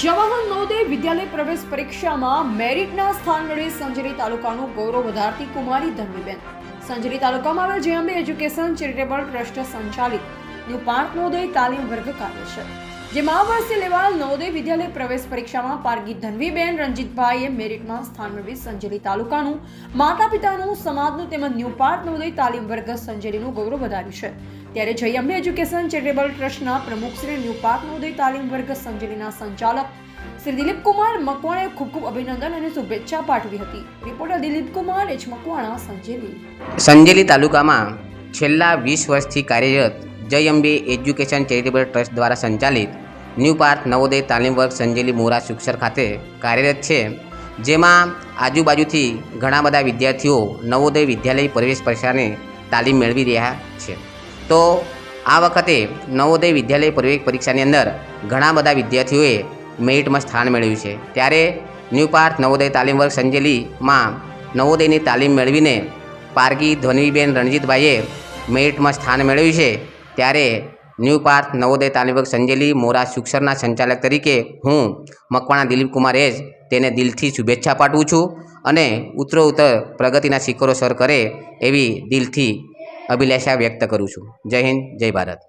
જવાહર નવોદય વિદ્યાલય પ્રવેશ પરીક્ષામાં મેરિટના સ્થાન મેળવી સંજેલી તાલુકાનું ગૌરવ વધારતી કુમારી ધનવીબેન. સંજેલી તાલુકામાં આવેલ જેએમબી એજ્યુકેશન ચેરિટેબલ ટ્રસ્ટ સંચાલિત ન્યૂ પાર્થ નવોદય તાલીમ વર્ગ કાર્ય છે, જેમાં આ વર્ષે લેવાયેલ નવોદય વિદ્યાલય પ્રવેશ પરીક્ષામાં પારગી ધનવીબેન રણજીતભાઈએ મેરિટમાં સ્થાન મેળવી સંજેલી તાલુકાનું, માતા પિતાનું, સમાજનું તેમજ ન્યૂ પાર્થ નવોદય તાલીમ વર્ગ સંજેલીનું ગૌરવ વધાર્યું છે. ત્યારે જેએમબી એજ્યુકેશન ચેરિટેબલ ટ્રસ્ટના પ્રમુખ શ્રી ન્યૂ પાર્થ નવોદય તાલીમ વર્ગ સંજેલીના સંચાલક શ્રી દિલીપકુમાર મકવાણાએ ખૂબ ખૂબ અભિનંદન અને શુભેચ્છા પાઠવી હતી. Reporter Dilipkumar H Makwana, Sanjeli. સંજેલી તાલુકામાં છેલ્લા 20 વર્ષથી કાર્યરત જેએમબી એજ્યુકેશન ચેરિટેબલ ટ્રસ્ટ દ્વારા સંચાલિત ન્યૂ પાર્થ નવોદય તાલીમ વર્ગ સંજેલી મોરા સુક્ષર ખાતે કાર્યરત છે, જેમાં આજુબાજુથી ઘણા બધા વિદ્યાર્થીઓ નવોદય વિદ્યાલય પ્રવેશ પરીક્ષાને તાલીમ મેળવી રહ્યા છે. તો આ વખતે નવોદય વિદ્યાલય પ્રવેશ પરીક્ષાની અંદર ઘણા બધા વિદ્યાર્થીઓએ મેરિટમાં સ્થાન મેળવ્યું છે. ત્યારે ન્યૂ પાર્થ નવોદય તાલીમ વર્ગ સંજેલીમાં નવોદયની તાલીમ મેળવીને પારગી ધનવીબેન રણજીતભાઈએ મેરિટમાં સ્થાન મેળવ્યું છે. ત્યારે ન્યૂ પાર્થ નવોદય તાલીમ વર્ગ સંજેલી મોરા સુક્ષરના સંચાલક તરીકે હું મકવાણા દિલીપકુમાર એચ તેને દિલથી શુભેચ્છા પાઠવું છું અને ઉત્તરોત્તર પ્રગતિના શિખરો સર કરે એવી દિલથી અભિલાષા વ્યક્ત કરું છું. જય હિન્દ, જય ભારત.